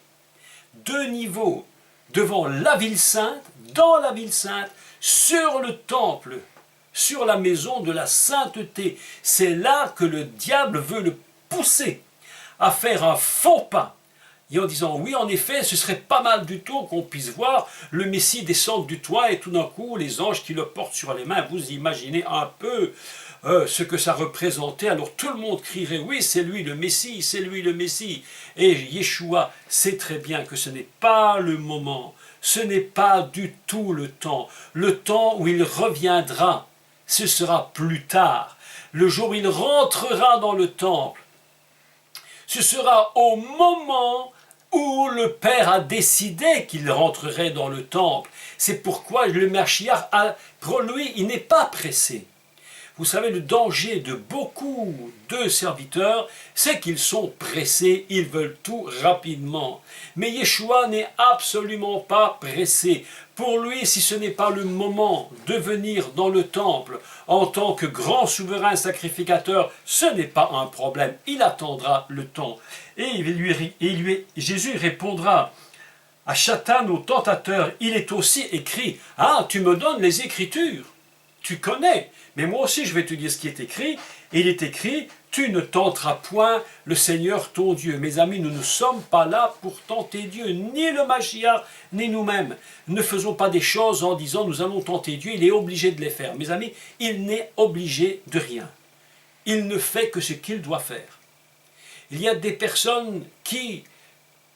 Deux niveaux, devant la ville sainte, dans la ville sainte, sur le temple, sur la maison de la sainteté. C'est là que le diable veut le pousser à faire un faux pas. Et en disant, oui, en effet, ce serait pas mal du tout qu'on puisse voir le Messie descendre du toit et tout d'un coup, les anges qui le portent sur les mains. Vous imaginez un peu ce que ça représentait. Alors tout le monde crierait, oui, c'est lui le Messie, c'est lui le Messie. Et Yeshua sait très bien que ce n'est pas le moment, ce n'est pas du tout le temps où il reviendra. Ce sera plus tard, le jour où il rentrera dans le temple. Ce sera au moment où le Père a décidé qu'il rentrerait dans le temple. C'est pourquoi le Mashiach, pour lui, il n'est pas pressé. Vous savez, le danger de beaucoup de serviteurs, c'est qu'ils sont pressés, ils veulent tout rapidement. Mais Yeshua n'est absolument pas pressé. Pour lui, si ce n'est pas le moment de venir dans le temple en tant que grand souverain sacrificateur, ce n'est pas un problème. Il attendra le temps. Et Jésus répondra à Satan, au tentateur, il est aussi écrit, « Ah, tu me donnes les Écritures, tu connais, mais moi aussi je vais te dire ce qui est écrit. » Il est écrit, « Tu ne tenteras point le Seigneur ton Dieu. » Mes amis, nous ne sommes pas là pour tenter Dieu, ni le Mashiach, ni nous-mêmes. Ne faisons pas des choses en disant, nous allons tenter Dieu, il est obligé de les faire. Mes amis, il n'est obligé de rien. Il ne fait que ce qu'il doit faire. Il y a des personnes qui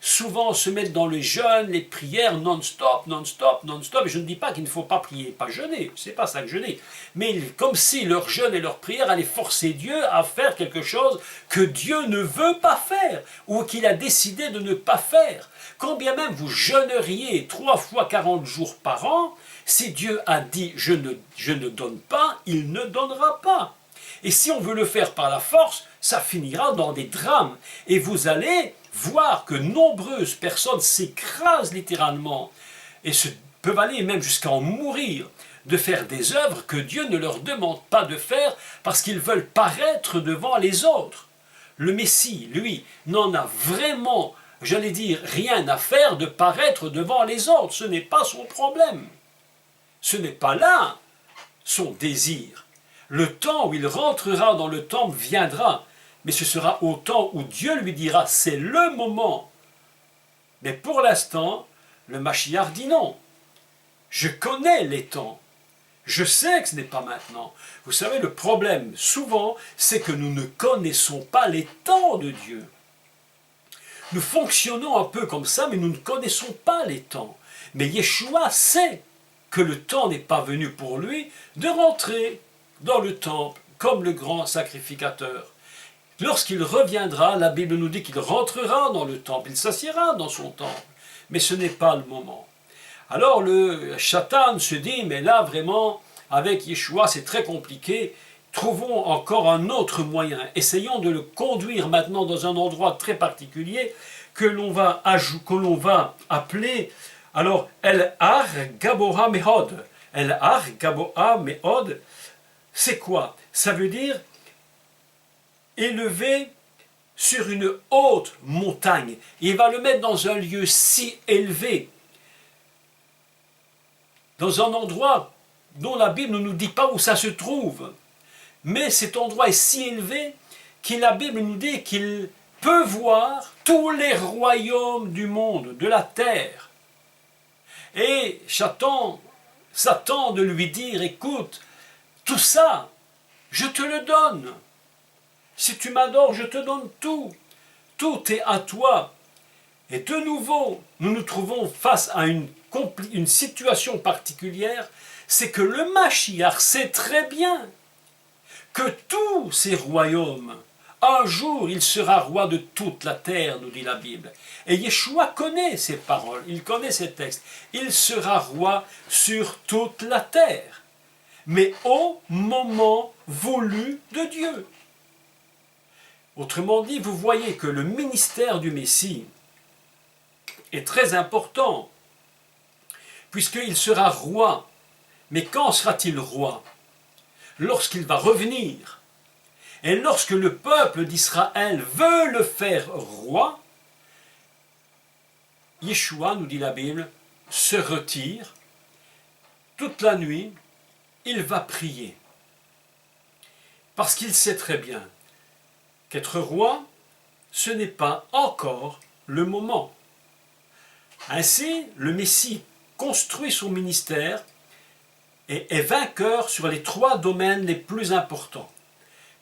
souvent se mettent dans le jeûne, les prières non-stop, non-stop, non-stop. Et je ne dis pas qu'il ne faut pas prier, pas jeûner, c'est pas ça que je dis. Mais comme si leur jeûne et leur prière allaient forcer Dieu à faire quelque chose que Dieu ne veut pas faire, ou qu'il a décidé de ne pas faire. Quand bien même vous jeûneriez 3 fois 40 jours par an, si Dieu a dit je ne donne pas, il ne donnera pas. Et si on veut le faire par la force, ça finira dans des drames. Et vous allez voir que nombreuses personnes s'écrasent littéralement et peuvent aller même jusqu'à en mourir de faire des œuvres que Dieu ne leur demande pas de faire parce qu'ils veulent paraître devant les autres. Le Messie, lui, n'en a vraiment, j'allais dire, rien à faire de paraître devant les autres. Ce n'est pas son problème. Ce n'est pas là son désir. Le temps où il rentrera dans le temple viendra, mais ce sera au temps où Dieu lui dira, c'est le moment. Mais pour l'instant, le Mashiach dit non. Je connais les temps. Je sais que ce n'est pas maintenant. Vous savez, le problème, souvent, c'est que nous ne connaissons pas les temps de Dieu. Nous fonctionnons un peu comme ça, mais nous ne connaissons pas les temps. Mais Yeshua sait que le temps n'est pas venu pour lui de rentrer dans le temple comme le grand sacrificateur. Lorsqu'il reviendra, la Bible nous dit qu'il rentrera dans le temple, il s'assiera dans son temple, mais ce n'est pas le moment. Alors le Satan se dit, mais là vraiment, avec Yeshua, c'est très compliqué, trouvons encore un autre moyen, essayons de le conduire maintenant dans un endroit très particulier que l'on va appeler, alors, El-Har Gabora Mehod. El-Har Gabora Mehod, c'est quoi? Ça veut dire élevé sur une haute montagne. Il va le mettre dans un lieu si élevé, dans un endroit dont la Bible ne nous dit pas où ça se trouve. Mais cet endroit est si élevé que la Bible nous dit qu'il peut voir tous les royaumes du monde, de la terre. Et Satan de lui dire, écoute, tout ça, je te le donne. Si tu m'adores, je te donne tout. Tout est à toi. Et de nouveau, nous nous trouvons face à une situation particulière, c'est que le Mashiach sait très bien que tous ces royaumes, un jour, il sera roi de toute la terre, nous dit la Bible. Et Yeshua connaît ces paroles, il connaît ces textes. Il sera roi sur toute la terre, mais au moment voulu de Dieu. Autrement dit, vous voyez que le ministère du Messie est très important, puisqu'il sera roi. Mais quand sera-t-il roi? Lorsqu'il va revenir. Et lorsque le peuple d'Israël veut le faire roi, Yeshua, nous dit la Bible, se retire. Toute la nuit, il va prier. Parce qu'il sait très bien qu'être roi, ce n'est pas encore le moment. Ainsi, le Messie construit son ministère et est vainqueur sur les 3 domaines les plus importants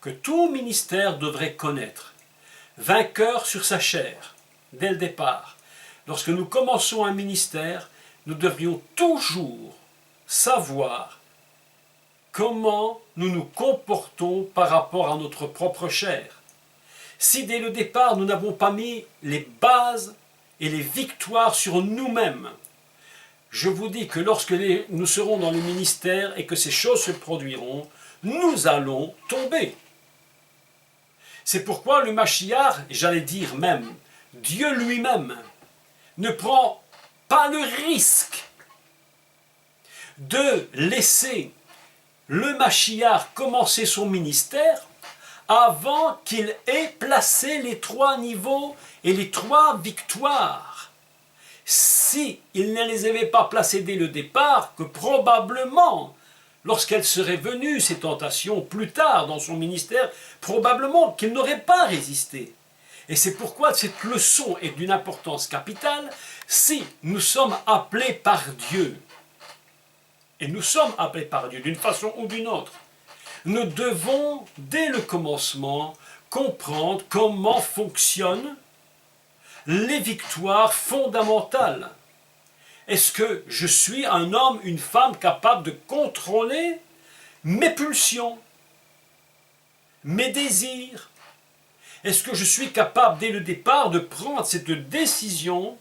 que tout ministère devrait connaître. Vainqueur sur sa chair, dès le départ. Lorsque nous commençons un ministère, nous devrions toujours savoir comment nous nous comportons par rapport à notre propre chair. Si dès le départ, nous n'avons pas mis les bases et les victoires sur nous-mêmes, je vous dis que lorsque nous serons dans le ministère et que ces choses se produiront, nous allons tomber. C'est pourquoi le Mashiach, j'allais dire même, Dieu lui-même, ne prend pas le risque de laisser le Mashiach commencer son ministère avant qu'il ait placé les 3 niveaux et les 3 victoires. Si il ne les avait pas placés dès le départ, que probablement, lorsqu'elles seraient venues, ces tentations, plus tard dans son ministère, probablement qu'il n'aurait pas résisté. Et c'est pourquoi cette leçon est d'une importance capitale. Si nous sommes appelés par Dieu, et nous sommes appelés par Dieu d'une façon ou d'une autre, nous devons, dès le commencement, comprendre comment fonctionnent les victoires fondamentales. Est-ce que je suis un homme, une femme capable de contrôler mes pulsions, mes désirs? Est-ce que je suis capable dès le départ de prendre cette décision?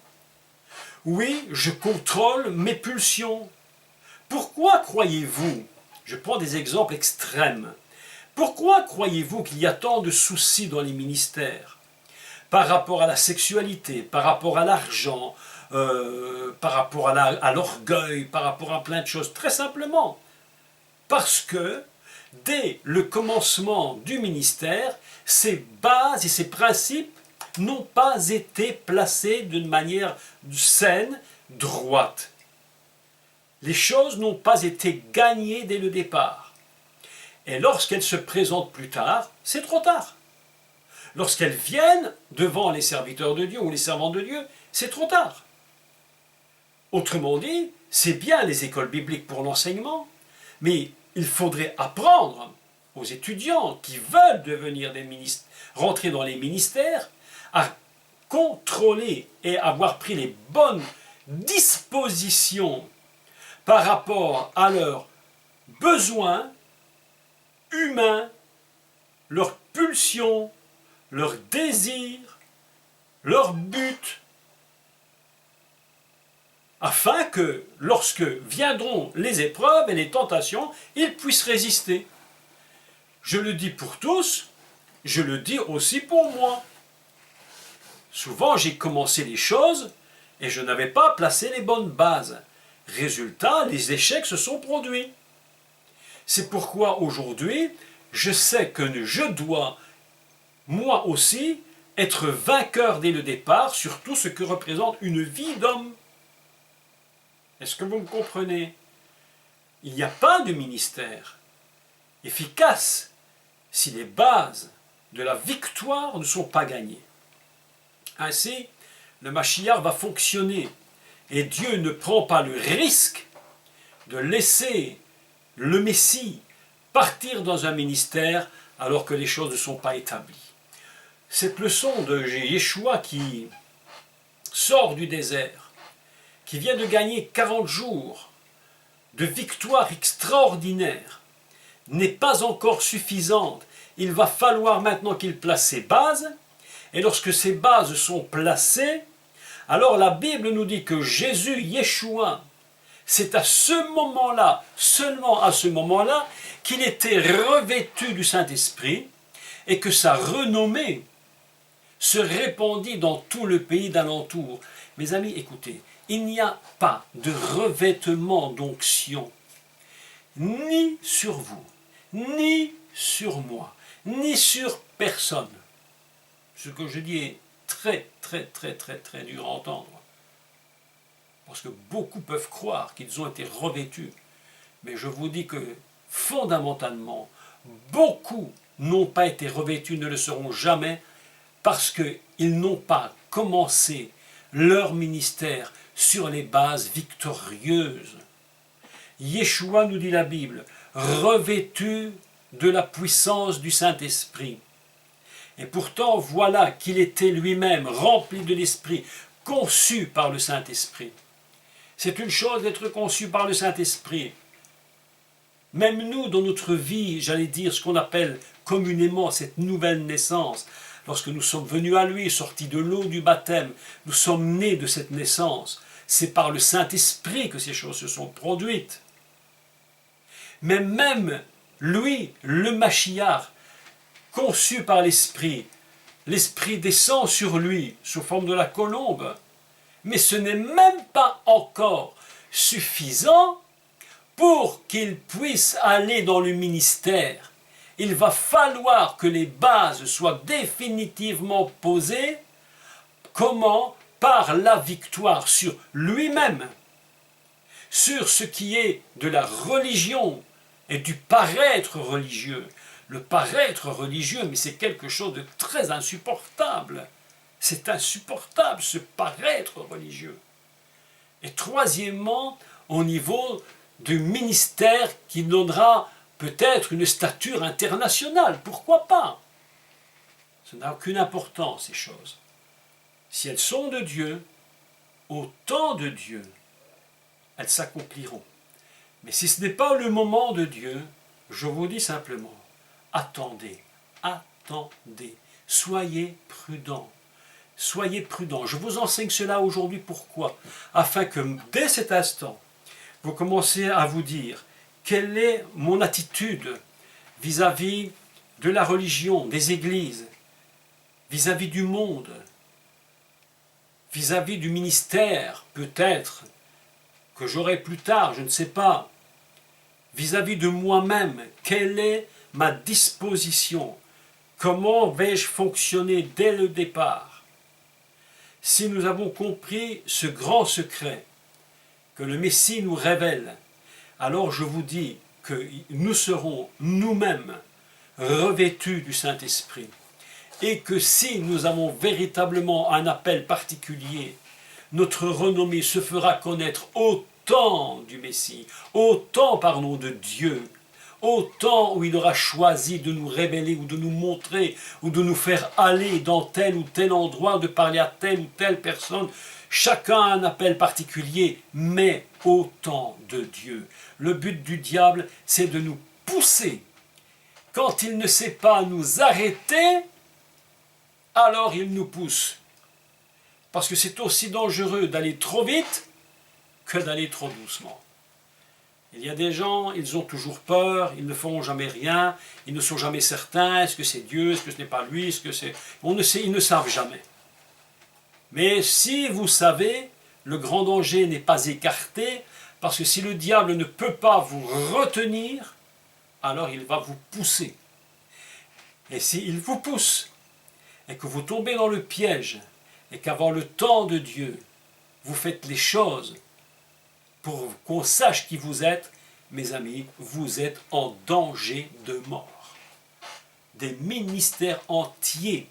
Oui, je contrôle mes pulsions. Pourquoi croyez-vous, je prends des exemples extrêmes, pourquoi croyez-vous qu'il y a tant de soucis dans les ministères par rapport à la sexualité, par rapport à l'argent, par rapport à l'orgueil, par rapport à plein de choses? Très simplement, Parce que, dès le commencement du ministère, ces bases et ces principes n'ont pas été placés d'une manière saine, droite. Les choses n'ont pas été gagnées dès le départ. Et lorsqu'elles se présentent plus tard, c'est trop tard. Lorsqu'elles viennent devant les serviteurs de Dieu ou les servants de Dieu, c'est trop tard. Autrement dit, c'est bien les écoles bibliques pour l'enseignement, mais il faudrait apprendre aux étudiants qui veulent devenir rentrer dans les ministères, à contrôler et avoir pris les bonnes dispositions par rapport à leurs besoins humains, leurs pulsions, leurs désirs, leurs buts, afin que, lorsque viendront les épreuves et les tentations, ils puissent résister. Je le dis pour tous, je le dis aussi pour moi. Souvent, j'ai commencé les choses et je n'avais pas placé les bonnes bases. Résultat, les échecs se sont produits. C'est pourquoi aujourd'hui, je sais que je dois, moi aussi, être vainqueur dès le départ sur tout ce que représente une vie d'homme. Est-ce que vous me comprenez? Il n'y a pas de ministère efficace si les bases de la victoire ne sont pas gagnées. Ainsi, le Mashiach va fonctionner et Dieu ne prend pas le risque de laisser le Messie partir dans un ministère alors que les choses ne sont pas établies. Cette leçon de Yeshua qui sort du désert, qui vient de gagner 40 jours de victoire extraordinaire, n'est pas encore suffisante. Il va falloir maintenant qu'il place ses bases, et lorsque ces bases sont placées, alors la Bible nous dit que Jésus, Yeshua, c'est à ce moment-là, seulement à ce moment-là, qu'il était revêtu du Saint-Esprit et que sa renommée se répandit dans tout le pays d'alentour. Mes amis, écoutez, il n'y a pas de revêtement d'onction, ni sur vous, ni sur moi, ni sur personne. Ce que je dis est très dur à entendre. Parce que beaucoup peuvent croire qu'ils ont été revêtus. Mais je vous dis que fondamentalement, beaucoup n'ont pas été revêtus, ne le seront jamais, parce qu'ils n'ont pas commencé leur ministère sur les bases victorieuses. Yeshua, nous dit la Bible, revêtu de la puissance du Saint-Esprit. Et pourtant, voilà qu'il était lui-même rempli de l'Esprit, conçu par le Saint-Esprit. C'est une chose d'être conçu par le Saint-Esprit. Même nous, dans notre vie, j'allais dire ce qu'on appelle communément cette nouvelle naissance, lorsque nous sommes venus à lui, sortis de l'eau du baptême, nous sommes nés de cette naissance. C'est par le Saint-Esprit que ces choses se sont produites. Mais même lui, le Mashiach, conçu par l'Esprit descend sur lui sous forme de la colombe. Mais ce n'est même pas encore suffisant pour qu'il puisse aller dans le ministère. Il va falloir que les bases soient définitivement posées. Comment? Par la victoire sur lui-même, sur ce qui est de la religion et du paraître religieux. Le paraître religieux, mais c'est quelque chose de très insupportable. C'est insupportable, ce paraître religieux. Et troisièmement, au niveau du ministère qui donnera peut-être une stature internationale. Pourquoi pas? Ça n'a aucune importance, ces choses. Si elles sont de Dieu, au temps de Dieu, elles s'accompliront. Mais si ce n'est pas le moment de Dieu, je vous dis simplement, attendez, attendez, soyez prudents. Soyez prudents. Je vous enseigne cela aujourd'hui. Pourquoi? Afin que dès cet instant, vous commencez à vous dire quelle est mon attitude vis-à-vis de la religion, des églises, vis-à-vis du monde, vis-à-vis du ministère, peut-être, que j'aurai plus tard, je ne sais pas, vis-à-vis de moi-même, quelle est ma disposition? Comment vais-je fonctionner dès le départ? Si nous avons compris ce grand secret que le Messie nous révèle, alors je vous dis que nous serons nous-mêmes revêtus du Saint-Esprit et que si nous avons véritablement un appel particulier, notre renommée se fera connaître au temps du Messie, au temps, pardon, de Dieu, au temps où il aura choisi de nous révéler ou de nous montrer ou de nous faire aller dans tel ou tel endroit, de parler à telle ou telle personne. Chacun a un appel particulier, mais au temps de Dieu. Le but du diable, c'est de nous pousser. Quand il ne sait pas nous arrêter, alors il nous pousse. Parce que c'est aussi dangereux d'aller trop vite que d'aller trop doucement. Il y a des gens, ils ont toujours peur, ils ne font jamais rien, ils ne sont jamais certains, est-ce que c'est Dieu, est-ce que ce n'est pas lui, est-ce que c'est... On ne sait, ils ne savent jamais. Mais si vous savez, le grand danger n'est pas écarté, parce que si le diable ne peut pas vous retenir, alors il va vous pousser. Et s'il vous pousse, et que vous tombez dans le piège, et qu'avant le temps de Dieu, vous faites les choses pour qu'on sache qui vous êtes, mes amis, vous êtes en danger de mort. Des ministères entiers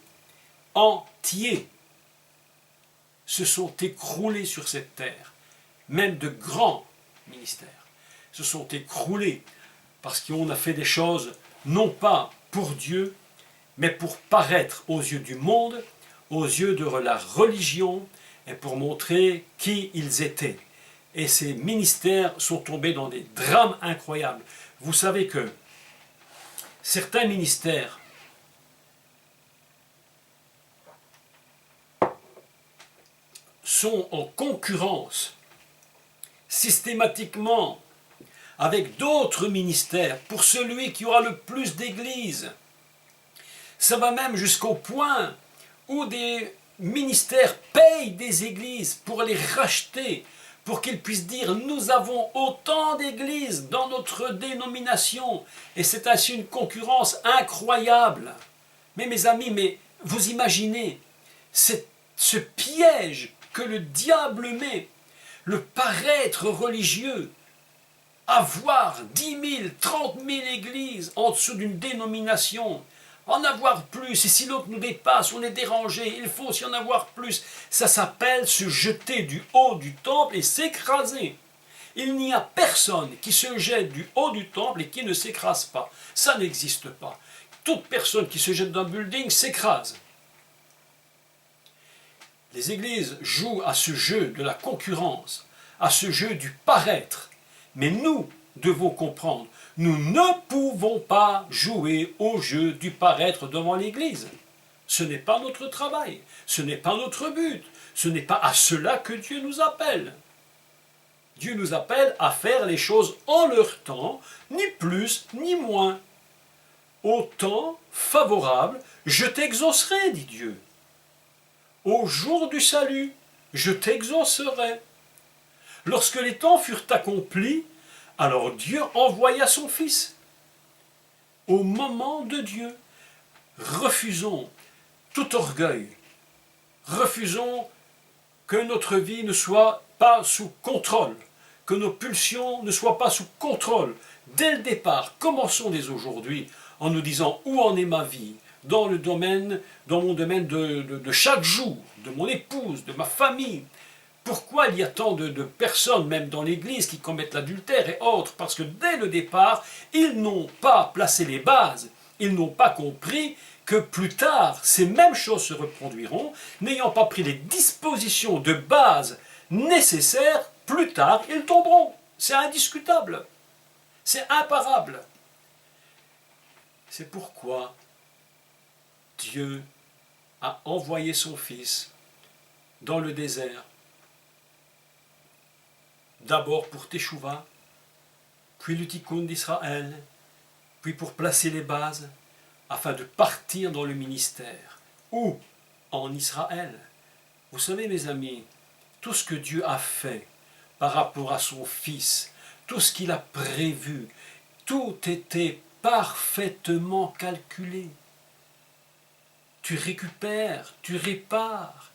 se sont écroulés sur cette terre. Même de grands ministères se sont écroulés parce qu'on a fait des choses non pas pour Dieu, mais pour paraître aux yeux du monde, aux yeux de la religion et pour montrer qui ils étaient. Et ces ministères sont tombés dans des drames incroyables. Vous savez que certains ministères sont en concurrence systématiquement avec d'autres ministères pour celui qui aura le plus d'églises. Ça va même jusqu'au point où des ministères payent des églises pour les racheter, pour qu'ils puissent dire « nous avons autant d'églises dans notre dénomination ». Et c'est ainsi une concurrence incroyable. Mais mes amis, mais vous imaginez ce piège que le diable met, le paraître religieux, avoir 10 000, 30 000 églises en dessous d'une dénomination, en avoir plus, et si l'autre nous dépasse, on est dérangé, il faut aussi en avoir plus. Ça s'appelle se jeter du haut du temple et s'écraser. Il n'y a personne qui se jette du haut du temple et qui ne s'écrase pas. Ça n'existe pas. Toute personne qui se jette d'un building s'écrase. Les églises jouent à ce jeu de la concurrence, à ce jeu du paraître. Mais nous devons comprendre, nous ne pouvons pas jouer au jeu du paraître devant l'Église. Ce n'est pas notre travail, ce n'est pas notre but, ce n'est pas à cela que Dieu nous appelle. Dieu nous appelle à faire les choses en leur temps, ni plus ni moins. Au temps favorable, je t'exaucerai, dit Dieu. Au jour du salut, je t'exaucerai. Lorsque les temps furent accomplis, alors Dieu envoya son Fils. Au moment de Dieu, refusons tout orgueil. Refusons que notre vie ne soit pas sous contrôle, que nos pulsions ne soient pas sous contrôle. Dès le départ, commençons dès aujourd'hui en nous disant où en est ma vie, dans mon domaine de chaque jour, de mon épouse, de ma famille. Pourquoi il y a tant de personnes, même dans l'Église, qui commettent l'adultère et autres? Parce que dès le départ, ils n'ont pas placé les bases, ils n'ont pas compris que plus tard, ces mêmes choses se reproduiront, n'ayant pas pris les dispositions de base nécessaires, plus tard, ils tomberont. C'est indiscutable, c'est imparable. C'est pourquoi Dieu a envoyé son Fils dans le désert, d'abord pour Teshuva, puis le Tikkun d'Israël, puis pour placer les bases, afin de partir dans le ministère. Où? En Israël. Vous savez, mes amis, tout ce que Dieu a fait par rapport à son Fils, tout ce qu'il a prévu, Tout était parfaitement calculé. Tu récupères, tu répares.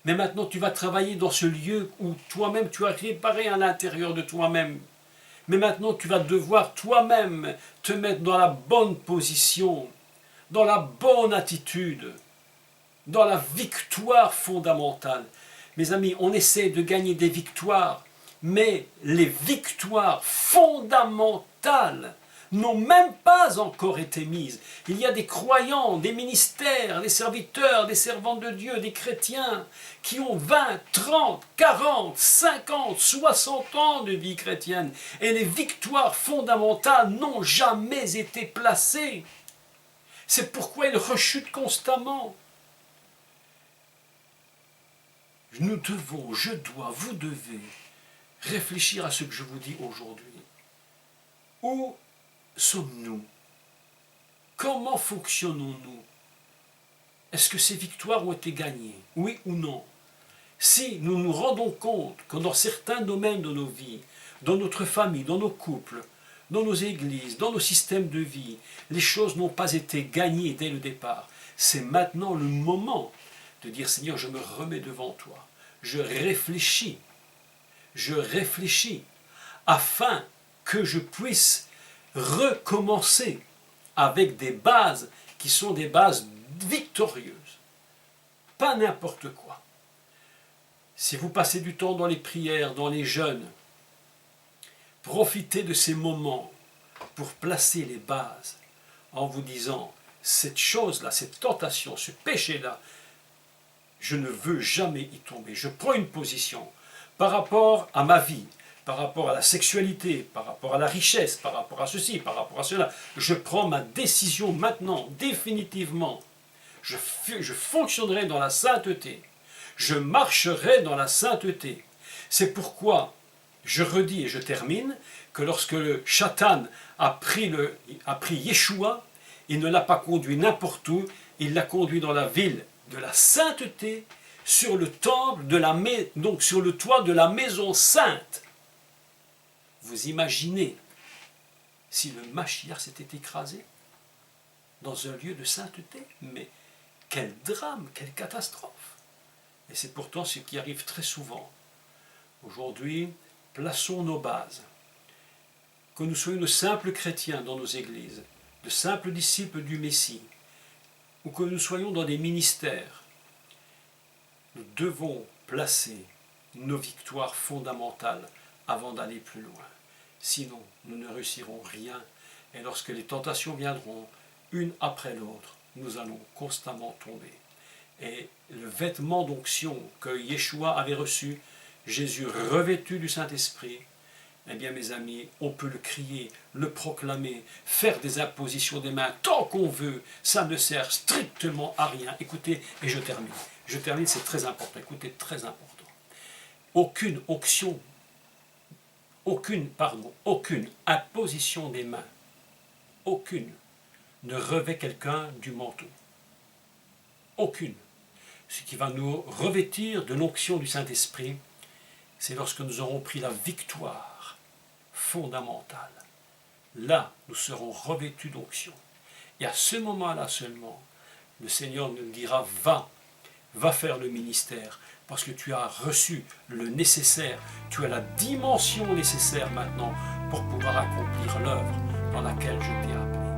Mais maintenant, tu vas travailler dans ce lieu où toi-même, tu as réparé à l'intérieur de toi-même. Mais maintenant, tu vas devoir toi-même te mettre dans la bonne position, dans la bonne attitude, dans la victoire fondamentale. Mes amis, on essaie de gagner des victoires, mais les victoires fondamentales n'ont même pas encore été mises. Il y a des croyants, des ministères, des serviteurs, des servantes de Dieu, des chrétiens qui ont 20, 30, 40, 50, 60 ans de vie chrétienne et les victoires fondamentales n'ont jamais été placées. C'est pourquoi ils rechutent constamment. Nous devons, je dois, vous devez réfléchir à ce que je vous dis aujourd'hui. Où sommes-nous? Comment fonctionnons-nous? Est-ce que ces victoires ont été gagnées? Oui ou non? Si nous nous rendons compte que dans certains domaines de nos vies, dans notre famille, dans nos couples, dans nos églises, dans nos systèmes de vie, les choses n'ont pas été gagnées dès le départ, c'est maintenant le moment de dire Seigneur, je me remets devant toi, je réfléchis afin que je puisse recommencer avec des bases qui sont des bases victorieuses, pas n'importe quoi. Si vous passez du temps dans les prières, dans les jeûnes, profitez de ces moments pour placer les bases en vous disant cette chose-là, cette tentation, ce péché-là, je ne veux jamais y tomber. Je prends une position par rapport à ma vie, par rapport à la sexualité, par rapport à la richesse, par rapport à ceci, par rapport à cela. Je prends ma décision maintenant, définitivement. Je fonctionnerai dans la sainteté. Je marcherai dans la sainteté. C'est pourquoi, je redis et je termine, que lorsque le Shatan a pris Yeshua, il ne l'a pas conduit n'importe où, il l'a conduit dans la ville de la sainteté, sur le temple, donc sur le toit de la maison sainte. Vous imaginez si le Mashiach s'était écrasé dans un lieu de sainteté? Mais quel drame, quelle catastrophe! Et c'est pourtant ce qui arrive très souvent. Aujourd'hui, plaçons nos bases. Que nous soyons de simples chrétiens dans nos églises, de simples disciples du Messie, ou que nous soyons dans des ministères, nous devons placer nos victoires fondamentales avant d'aller plus loin. Sinon, nous ne réussirons rien. Et lorsque les tentations viendront, une après l'autre, nous allons constamment tomber. Et le vêtement d'onction que Yeshua avait reçu, Jésus revêtu du Saint-Esprit, eh bien mes amis, on peut le crier, le proclamer, faire des impositions des mains tant qu'on veut, ça ne sert strictement à rien. Écoutez, et je termine, c'est très important, écoutez, très important. Aucune onction, aucune imposition des mains, aucune ne revêt quelqu'un du manteau. Aucune. Ce qui va nous revêtir de l'onction du Saint-Esprit, c'est lorsque nous aurons pris la victoire fondamentale. Là, nous serons revêtus d'onction. Et à ce moment-là seulement, le Seigneur nous dira, va faire le ministère, parce que tu as reçu le nécessaire, tu as la dimension nécessaire maintenant pour pouvoir accomplir l'œuvre dans laquelle je t'ai appelé.